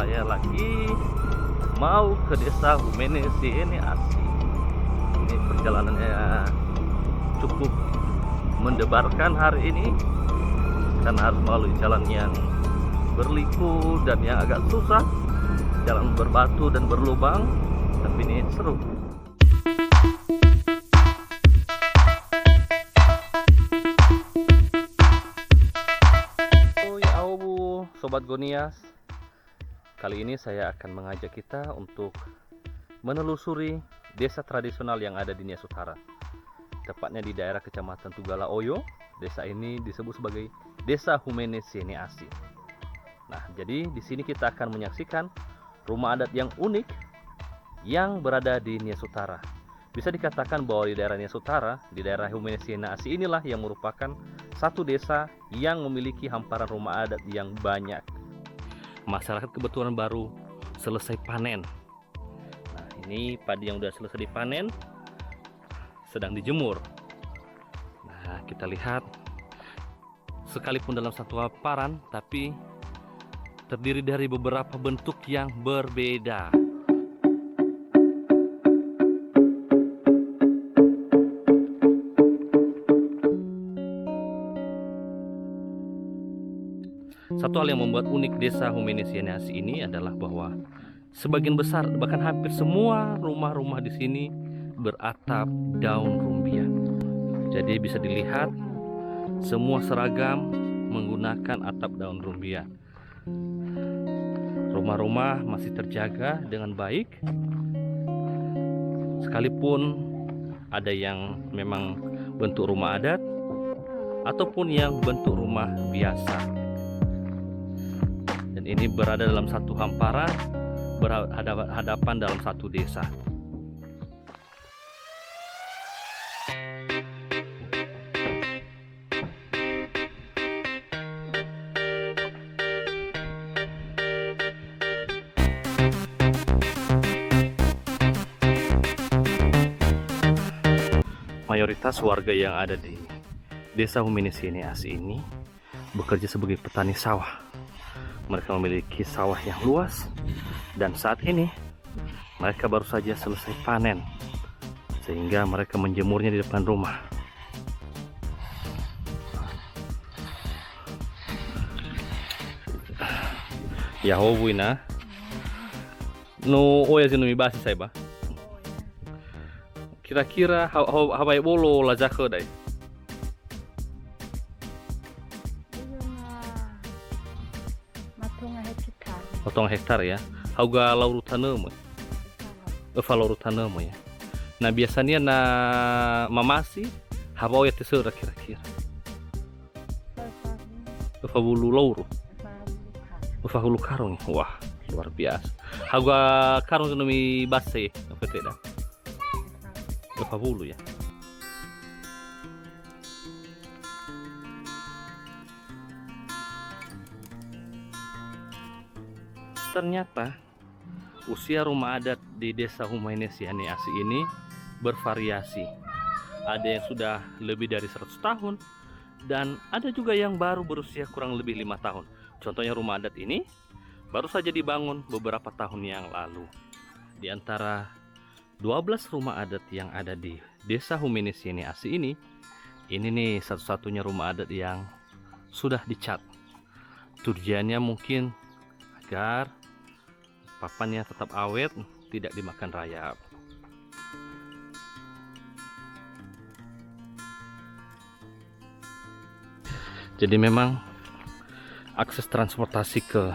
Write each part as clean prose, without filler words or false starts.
saya lagi mau ke desa Humene Siene Asi. Ini perjalanannya cukup mendebarkan hari ini karena harus melalui jalan yang berliku dan yang agak susah, jalan berbatu dan berlubang, tapi ini seru. Sobat Gonias, kali ini saya akan mengajak kita untuk menelusuri desa tradisional yang ada di Nias Utara, tepatnya di daerah Kecamatan Tugala Oyo. Desa ini disebut sebagai Desa Humene Siene Asi. Nah, jadi di sini kita akan menyaksikan rumah adat yang unik yang berada di Nias Utara. Bisa dikatakan bahwa di daerah Nias Utara, di daerah Humene Siene Asi inilah yang merupakan satu desa yang memiliki hamparan rumah adat yang banyak. Masyarakat kebetulan baru selesai panen. Nah, ini padi yang sudah selesai dipanen sedang dijemur. Nah, kita lihat sekalipun dalam satu hamparan, tapi terdiri dari beberapa bentuk yang berbeda. Satu hal yang membuat unik desa Humene Siene Asi ini adalah bahwa sebagian besar, bahkan hampir semua rumah-rumah di sini beratap daun rumbia. Jadi bisa dilihat semua seragam menggunakan atap daun rumbia. Rumah-rumah masih terjaga dengan baik, sekalipun ada yang memang bentuk rumah adat ataupun yang bentuk rumah biasa. Dan ini berada dalam satu hamparan, berhadapan dalam satu desa. Mayoritas warga yang ada di Desa Humene Siene Asi ini bekerja sebagai petani sawah. Mereka memiliki sawah yang luas dan saat ini mereka baru saja selesai panen, sehingga mereka menjemurnya di depan rumah. Ya hobuina no oya zinu mibasi saya ba. Kira-kira habai bolo lajaka dai. Potong hektar ya. Hauga lauru tanam. Eva lauru tanam ya. Nah, biasanya na mamasi habau ya tesura kira-kira. Eva bulu lauru. Eva hulu karung. Wah, luar biasa. Hauga karung mi base apa tidak? Eva bulu ya. Ternyata usia rumah adat di Desa Humene Siene Asi ini bervariasi. Ada yang sudah lebih dari 100 tahun dan ada juga yang baru berusia kurang lebih 5 tahun. Contohnya rumah adat ini baru saja dibangun beberapa tahun yang lalu. Di antara 12 rumah adat yang ada di Desa Humene Siene Asi ini nih satu-satunya rumah adat yang sudah dicat. Tujuannya mungkin agar papannya tetap awet, tidak dimakan rayap. Jadi memang akses transportasi ke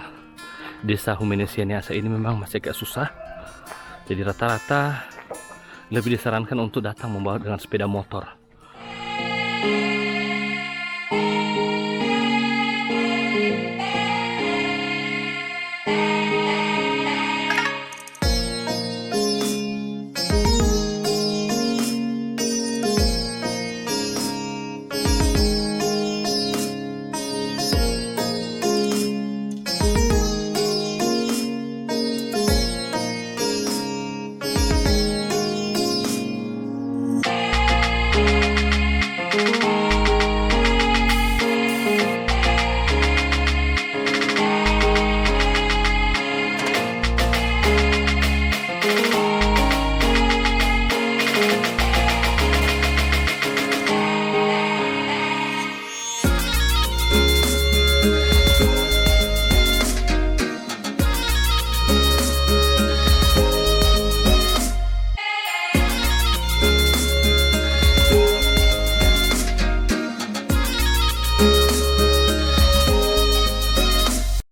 Desa Humene Siene Asi ini memang masih agak susah. Jadi rata-rata lebih disarankan untuk datang membawa dengan sepeda motor.